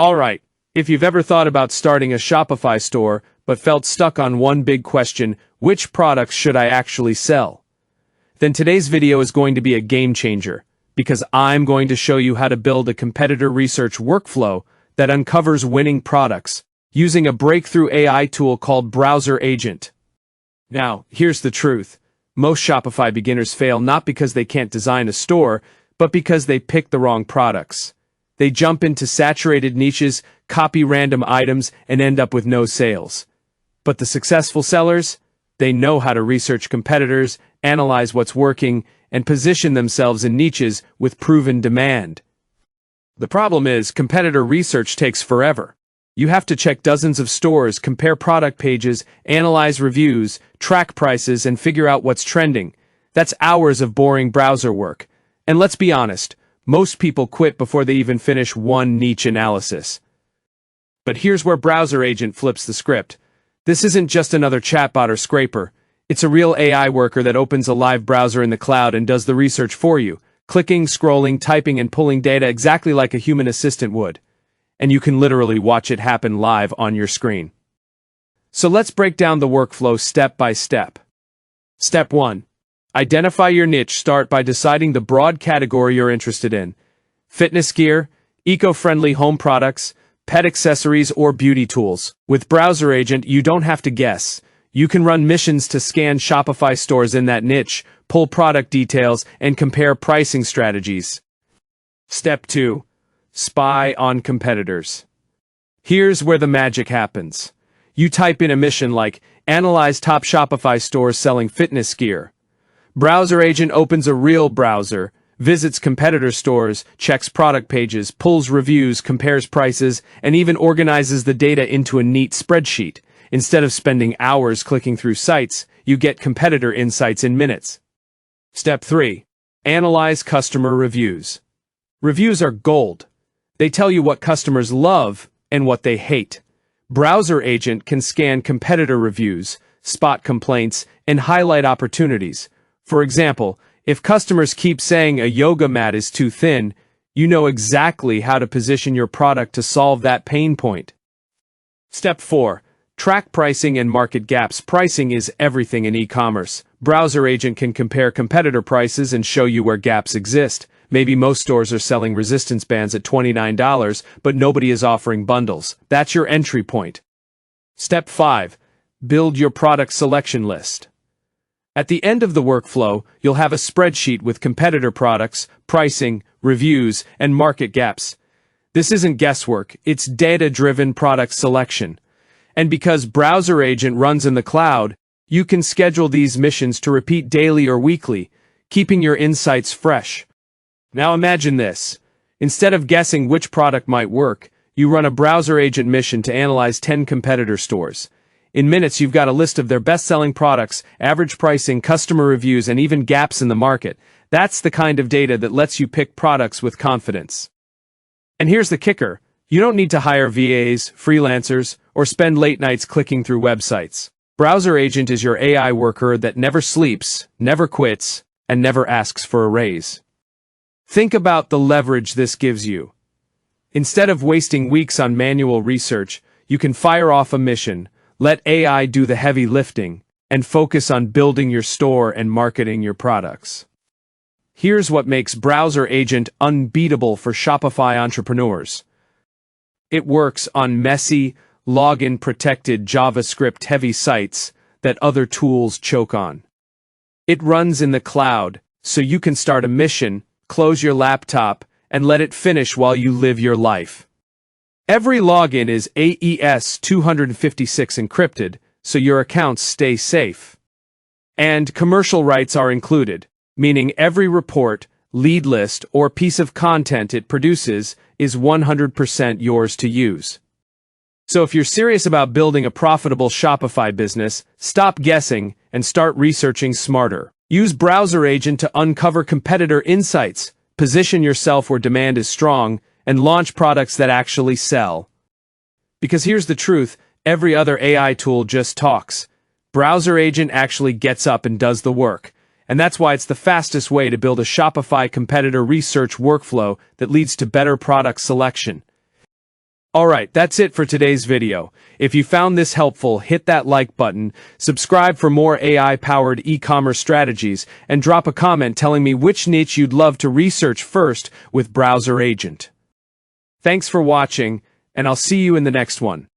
Alright, if you've ever thought about starting a Shopify store but felt stuck on one big question, which products should I actually sell? Then today's video is going to be a game changer, because I'm going to show you how to build a competitor research workflow that uncovers winning products using a breakthrough AI tool called BrowserAgent. Now, here's the truth. Most Shopify beginners fail not because they can't design a store, but because they pick the wrong products. They jump into saturated niches, copy random items, and end up with no sales. But the successful sellers? They know how to research competitors, analyze what's working, and position themselves in niches with proven demand. The problem is, competitor research takes forever. You have to check dozens of stores, compare product pages, analyze reviews, track prices, and figure out what's trending. That's hours of boring browser work. And let's be honest, most people quit before they even finish one niche analysis. But here's where BrowserAgent flips the script. This isn't just another chatbot or scraper. It's a real AI worker that opens a live browser in the cloud and does the research for you, clicking, scrolling, typing, and pulling data exactly like a human assistant would. And you can literally watch it happen live on your screen. So let's break down the workflow step by step. Step 1. Identify your niche. Start by deciding the broad category you're interested in. Fitness gear, eco-friendly home products, pet accessories, or beauty tools. With BrowserAgent, you don't have to guess. You can run missions to scan Shopify stores in that niche, pull product details, and compare pricing strategies. Step 2. Spy on competitors. Here's where the magic happens. You type in a mission like, analyze top Shopify stores selling fitness gear. BrowserAgent opens a real browser, visits competitor stores, checks product pages, pulls reviews, compares prices, and even organizes the data into a neat spreadsheet. Instead of spending hours clicking through sites, you get competitor insights in minutes. Step 3. Analyze customer reviews. Reviews are gold. They tell you what customers love and what they hate. BrowserAgent can scan competitor reviews, spot complaints, and highlight opportunities. For example, if customers keep saying a yoga mat is too thin, you know exactly how to position your product to solve that pain point. Step 4. Track pricing and market gaps. Pricing is everything in e-commerce. BrowserAgent can compare competitor prices and show you where gaps exist. Maybe most stores are selling resistance bands at $29, but nobody is offering bundles. That's your entry point. Step 5. Build your product selection list. At the end of the workflow, you'll have a spreadsheet with competitor products, pricing, reviews, and market gaps. This isn't guesswork, it's data-driven product selection. And because BrowserAgent runs in the cloud, you can schedule these missions to repeat daily or weekly, keeping your insights fresh. Now imagine this. Instead of guessing which product might work, you run a BrowserAgent mission to analyze 10 competitor stores. In minutes, you've got a list of their best-selling products, average pricing, customer reviews, and even gaps in the market. That's the kind of data that lets you pick products with confidence. And here's the kicker. You don't need to hire VAs, freelancers, or spend late nights clicking through websites. BrowserAgent is your AI worker that never sleeps, never quits, and never asks for a raise. Think about the leverage this gives you. Instead of wasting weeks on manual research, you can fire off a mission, let AI do the heavy lifting, and focus on building your store and marketing your products. Here's what makes BrowserAgent unbeatable for Shopify entrepreneurs. It works on messy, login-protected JavaScript-heavy sites that other tools choke on. It runs in the cloud, so you can start a mission, close your laptop, and let it finish while you live your life. Every login is AES 256 encrypted, so your accounts stay safe. And commercial rights are included, meaning every report, lead list, or piece of content it produces is 100% yours to use. So if you're serious about building a profitable Shopify business, stop guessing and start researching smarter. Use BrowserAgent to uncover competitor insights, position yourself where demand is strong, and launch products that actually sell. Because here's the truth, every other AI tool just talks. BrowserAgent actually gets up and does the work. And that's why it's the fastest way to build a Shopify competitor research workflow that leads to better product selection. Alright, that's it for today's video. If you found this helpful, hit that like button, subscribe for more AI-powered e-commerce strategies, and drop a comment telling me which niche you'd love to research first with BrowserAgent. Thanks for watching, and I'll see you in the next one.